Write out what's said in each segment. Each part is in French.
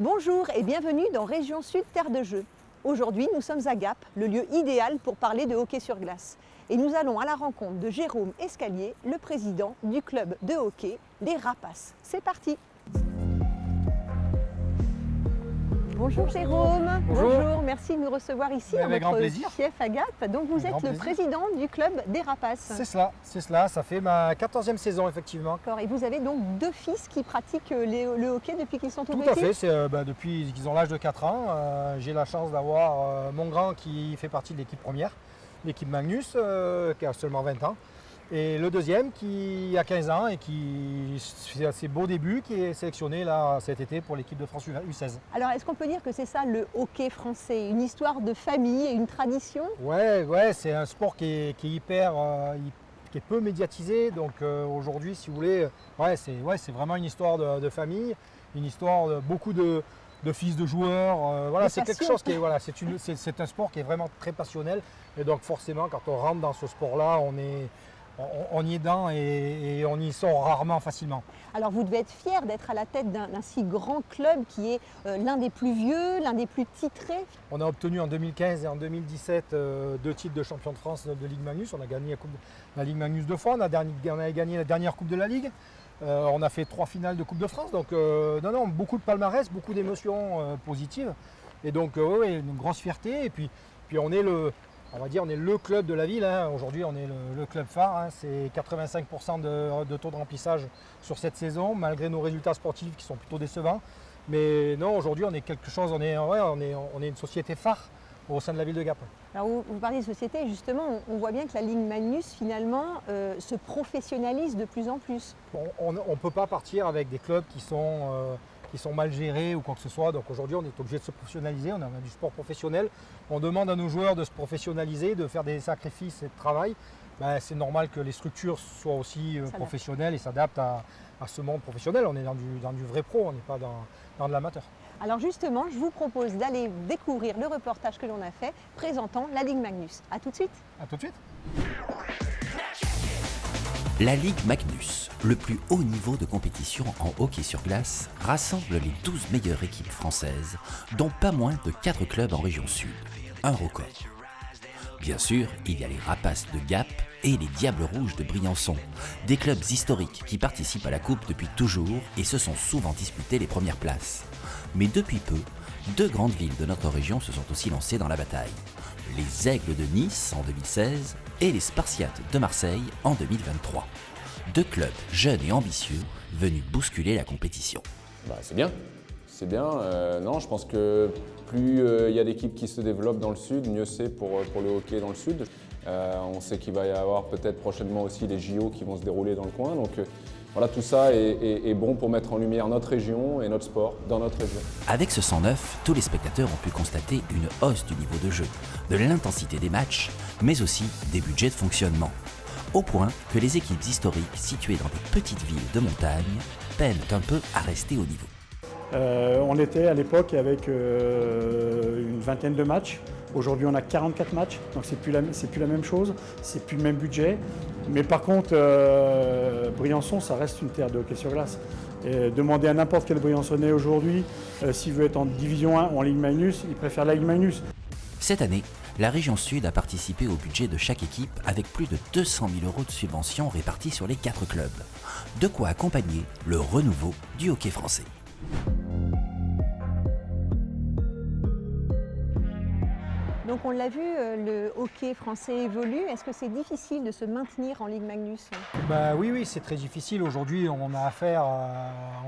Bonjour et bienvenue dans Région Sud Terre de Jeux. Aujourd'hui, nous sommes à Gap, le lieu idéal pour parler de hockey sur glace. Et nous allons à la rencontre de Jérôme Escalier, le président du club de hockey, les Rapaces. C'est parti! Bonjour Jérôme. Bonjour. Merci de nous recevoir ici Avec à grand votre plaisir. fief à Gap. Donc vous êtes le président du club des Rapaces. C'est cela, ça fait ma 14e saison effectivement. D'accord. Et vous avez donc deux fils qui pratiquent le hockey depuis qu'ils sont tout petits? Tout à fait, c'est depuis qu'ils ont l'âge de 4 ans. J'ai la chance d'avoir mon grand qui fait partie de l'équipe première, l'équipe Magnus, qui a seulement 20 ans. Et le deuxième qui a 15 ans et qui fait assez beau début, qui est sélectionné là cet été pour l'équipe de France U16. Alors est-ce qu'on peut dire que c'est ça le hockey français, une histoire de famille et une tradition? Ouais, c'est un sport qui est qui est peu médiatisé. Donc aujourd'hui, si vous voulez, c'est vraiment une histoire de famille, une histoire de beaucoup de fils de joueurs. Voilà, c'est quelque chose qui est, c'est un sport qui est vraiment très passionnel. Et donc forcément, quand on rentre dans ce sport-là, on y est dedans et on y sort rarement facilement. Alors vous devez être fier d'être à la tête d'un si grand club qui est l'un des plus vieux, l'un des plus titrés. On a obtenu en 2015 et en 2017 deux titres de champion de France de Ligue Magnus. On a gagné la Ligue Magnus 2 fois, on a gagné la dernière Coupe de la Ligue. On a fait 3 finales de Coupe de France. Donc beaucoup de palmarès, beaucoup d'émotions positives. Et donc une grosse fierté. Et puis on est le club de la ville. Aujourd'hui, on est le club phare. C'est 85% de taux de remplissage sur cette saison, malgré nos résultats sportifs qui sont plutôt décevants. Mais non, aujourd'hui, on est quelque chose. On est une société phare au sein de la ville de Gap. Alors vous parlez de société, justement, on voit bien que la Ligue Magnus, finalement, se professionnalise de plus en plus. On ne peut pas partir avec des clubs qui sont mal gérés ou quoi que ce soit. Donc aujourd'hui, on est obligé de se professionnaliser. On a du sport professionnel. On demande à nos joueurs de se professionnaliser, de faire des sacrifices et de travail. C'est normal que les structures soient aussi professionnelles et s'adaptent à ce monde professionnel. On est dans du vrai pro, on n'est pas dans de l'amateur. Alors justement, je vous propose d'aller découvrir le reportage que l'on a fait présentant la Ligue Magnus. A tout de suite. À tout de suite. La Ligue Magnus, le plus haut niveau de compétition en hockey sur glace, rassemble les 12 meilleures équipes françaises, dont pas moins de 4 clubs en région sud. Un record. Bien sûr, il y a les Rapaces de Gap et les Diables Rouges de Briançon, des clubs historiques qui participent à la Coupe depuis toujours et se sont souvent disputés les premières places. Mais depuis peu, 2 grandes villes de notre région se sont aussi lancées dans la bataille. Les Aigles de Nice en 2016 et les Spartiates de Marseille en 2023. 2 clubs jeunes et ambitieux venus bousculer la compétition. C'est bien, non, je pense que plus il y a d'équipes qui se développent dans le sud, mieux c'est pour le hockey dans le sud. On sait qu'il va y avoir peut-être prochainement aussi les JO qui vont se dérouler dans le coin. Donc voilà, tout ça est bon pour mettre en lumière notre région et notre sport dans notre région. Avec ce 109, tous les spectateurs ont pu constater une hausse du niveau de jeu, de l'intensité des matchs, mais aussi des budgets de fonctionnement. Au point que les équipes historiques situées dans des petites villes de montagne peinent un peu à rester au niveau. On était à l'époque avec une vingtaine de matchs. Aujourd'hui, on a 44 matchs, donc c'est plus la même chose, c'est plus le même budget. Mais par contre, Briançon, ça reste une terre de hockey sur glace. Et demander à n'importe quel Briançonnais aujourd'hui s'il veut être en Division 1 ou en Ligue Magnus, il préfère la Ligue Magnus. Cette année, la région sud a participé au budget de chaque équipe avec plus de 200 000 € de subventions réparties sur les 4 clubs. De quoi accompagner le renouveau du hockey français. Donc on l'a vu, le hockey français évolue. Est-ce que c'est difficile de se maintenir en Ligue Magnus? Oui, c'est très difficile. Aujourd'hui, on a affaire,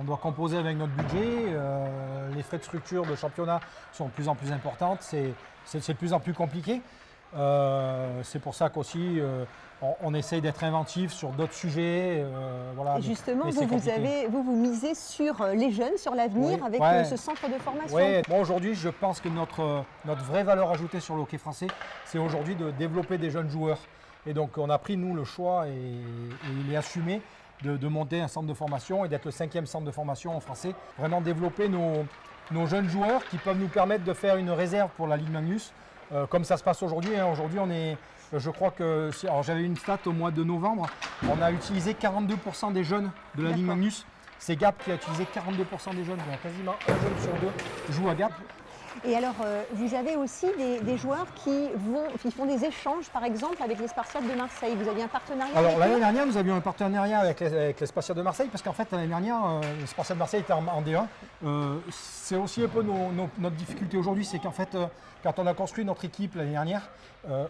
on doit composer avec notre budget. Les frais de structure de championnat sont de plus en plus importantes. C'est de plus en plus compliqué. C'est pour ça qu'aussi on essaye d'être inventif sur d'autres sujets. Et justement, vous misez sur les jeunes, sur l'avenir avec ce centre de formation. Oui, aujourd'hui, je pense que notre vraie valeur ajoutée sur le hockey français, c'est aujourd'hui de développer des jeunes joueurs. Et donc, on a pris, nous, le choix et il est assumé de monter un centre de formation et d'être le 5e centre de formation en français. Vraiment développer nos jeunes joueurs qui peuvent nous permettre de faire une réserve pour la Ligue Magnus. Comme ça se passe aujourd'hui. Aujourd'hui, je crois que, j'avais une stat au mois de novembre, on a utilisé 42% des jeunes de la Ligue Magnus C'est Gap qui a utilisé 42% des jeunes, donc quasiment un jeune sur deux joue à Gap. Et alors, vous avez aussi des joueurs qui font des échanges, par exemple, avec les Spartiates de Marseille. Vous aviez un partenariat Alors avec l'année eux? dernière, nous avions un partenariat avec les Spartiates de Marseille, parce qu'en fait, l'année dernière, les Spartiates de Marseille étaient en D1. C'est aussi un peu notre difficulté aujourd'hui, c'est qu'en fait, quand on a construit notre équipe l'année dernière,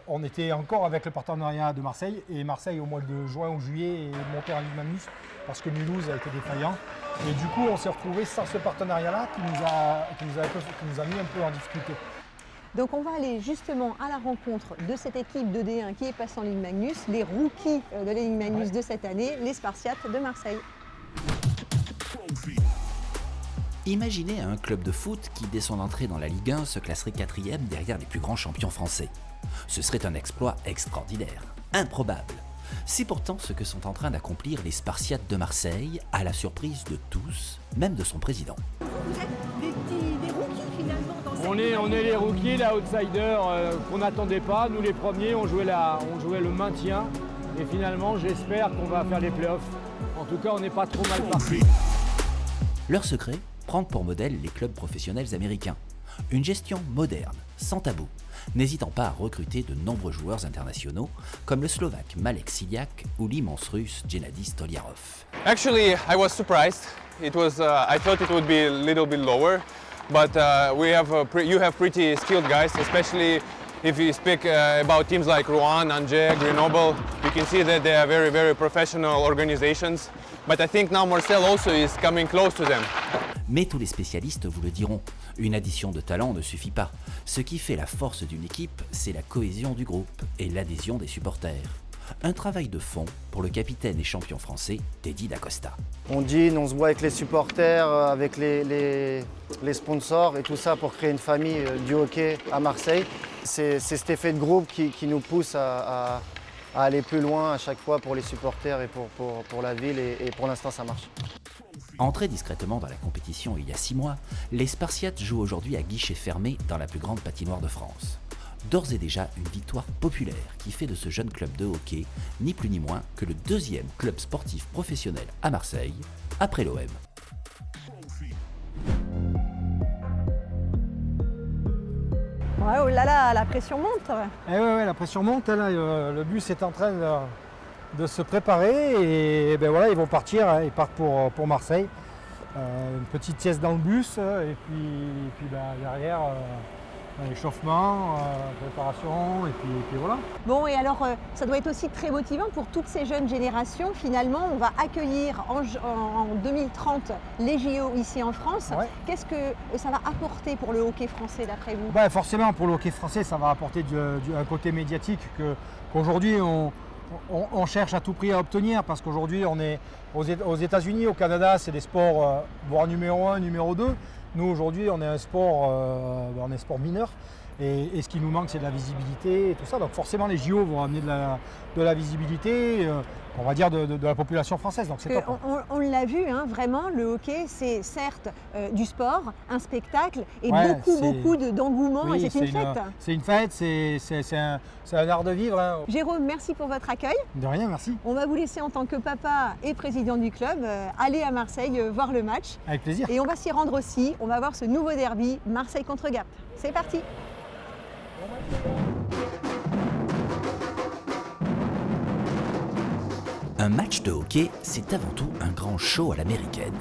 on était encore avec le partenariat de Marseille, et Marseille, au mois de juin ou juillet, est monté en Ligue Magnus, parce que Mulhouse a été défaillant. Et du coup, on s'est retrouvé sans ce partenariat-là qui nous a mis un peu en difficulté. Donc on va aller justement à la rencontre de cette équipe de D1 qui est passée en Ligue Magnus, les rookies de la Ligue Magnus de cette année, les Spartiates de Marseille. Imaginez un club de foot qui, dès son entrée dans la Ligue 1, se classerait 4e derrière les plus grands champions français. Ce serait un exploit extraordinaire, improbable. C'est pourtant ce que sont en train d'accomplir les Spartiates de Marseille, à la surprise de tous, même de son président. Vous êtes des rookies finalement dans cette On est les rookies, les outsiders qu'on n'attendait pas. Nous les premiers, on jouait le maintien. Et finalement, j'espère qu'on va faire les playoffs. En tout cas, on n'est pas trop mal parti. Leur secret, prendre pour modèle les clubs professionnels américains. Une gestion moderne, sans tabou, n'hésitant pas à recruter de nombreux joueurs internationaux, comme le Slovaque Malek Siliak ou l'immense Russe Gennady Stolyarov. Actually, I was surprised. I thought it would be a little bit lower, but you have pretty skilled guys, especially if you speak about teams like Rouen, Angers, Grenoble. You can see that they are very, very professional organizations. But I think now Marseille also is coming close to them. Mais tous les spécialistes vous le diront, une addition de talent ne suffit pas. Ce qui fait la force d'une équipe, c'est la cohésion du groupe et l'adhésion des supporters. Un travail de fond pour le capitaine et champion français, Teddy Dacosta. On dîne, on se voit avec les supporters, avec les sponsors et tout ça pour créer une famille du hockey à Marseille. C'est cet effet de groupe qui nous pousse à aller plus loin à chaque fois pour les supporters et pour la ville et pour l'instant ça marche. Entrés discrètement dans la compétition il y a 6 mois, les Spartiates jouent aujourd'hui à guichet fermé dans la plus grande patinoire de France. D'ores et déjà une victoire populaire qui fait de ce jeune club de hockey ni plus ni moins que le 2e club sportif professionnel à Marseille, après l'OM. Ouais, oh là là, la pression monte. Et ouais, la pression monte, là, le bus est en train de se préparer et ben voilà, ils vont partir, hein, ils partent pour Marseille. Une petite sieste dans le bus et puis ben, derrière l'échauffement, préparation et puis voilà. Bon, et alors ça doit être aussi très motivant pour toutes ces jeunes générations. Finalement, on va accueillir en 2030 les JO ici en France. Ouais. Qu'est-ce que ça va apporter pour le hockey français d'après vous? Ben, forcément, pour le hockey français, ça va apporter un côté médiatique qu'aujourd'hui on cherche à tout prix à obtenir, parce qu'aujourd'hui on est aux États-Unis, au Canada, c'est des sports voire numéro 1, numéro 2. Nous aujourd'hui on est un sport mineur et ce qui nous manque c'est de la visibilité et tout ça. Donc forcément les JO vont amener de la visibilité, on va dire de la population française. Donc c'est top. On l'a vu, hein, vraiment, le hockey c'est certes du sport, un spectacle et Ouais, beaucoup d'engouement, Oui, et c'est une fête. C'est une fête, c'est un art de vivre. Hein. Jérôme, merci pour votre accueil. De rien, merci. On va vous laisser en tant que papa et président du club aller à Marseille voir le match. Avec plaisir. Et on va s'y rendre aussi. On va voir ce nouveau derby Marseille contre Gap. C'est parti. Un match de hockey, c'est avant tout un grand show à l'américaine.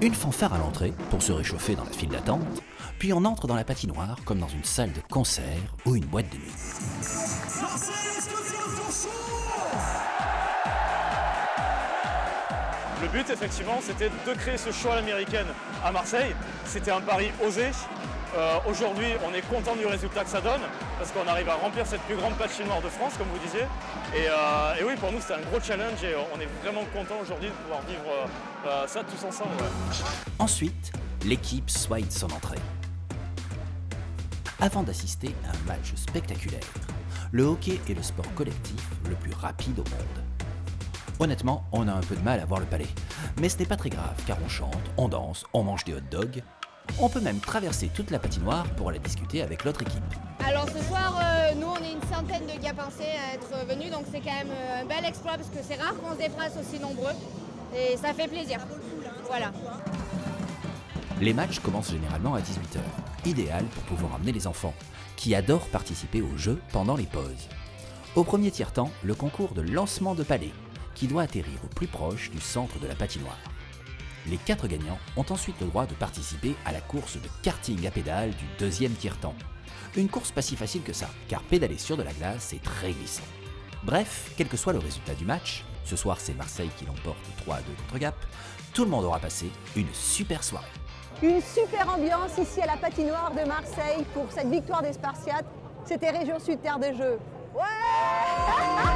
Une fanfare à l'entrée pour se réchauffer dans la file d'attente, puis on entre dans la patinoire comme dans une salle de concert ou une boîte de nuit. Le but, effectivement, c'était de créer ce show à l'américaine à Marseille. C'était un pari osé. Aujourd'hui, on est content du résultat que ça donne, parce qu'on arrive à remplir cette plus grande patinoire de France, comme vous disiez. Et oui, pour nous, c'était un gros challenge et on est vraiment content aujourd'hui de pouvoir vivre ça tous ensemble. Ouais. Ensuite, l'équipe soigne son entrée. Avant d'assister à un match spectaculaire, le hockey est le sport collectif le plus rapide au monde. Honnêtement, on a un peu de mal à voir le palais. Mais ce n'est pas très grave, car on chante, on danse, on mange des hot dogs. On peut même traverser toute la patinoire pour aller discuter avec l'autre équipe. Alors ce soir, nous on est une centaine de Gapincés à être venus, donc c'est quand même un bel exploit parce que c'est rare qu'on se déplace aussi nombreux. Et ça fait plaisir. Voilà. Les matchs commencent généralement à 18h, idéal pour pouvoir amener les enfants, qui adorent participer au jeu pendant les pauses. Au premier tiers-temps, le concours de lancement de palets, qui doit atterrir au plus proche du centre de la patinoire. Les 4 gagnants ont ensuite le droit de participer à la course de karting à pédales du deuxième tiers-temps. Une course pas si facile que ça, car pédaler sur de la glace est très glissant. Bref, quel que soit le résultat du match, ce soir c'est Marseille qui l'emporte 3-2 contre Gap, tout le monde aura passé une super soirée. Une super ambiance ici à la patinoire de Marseille pour cette victoire des Spartiates. C'était Région Sud Terre de Jeu. Ouais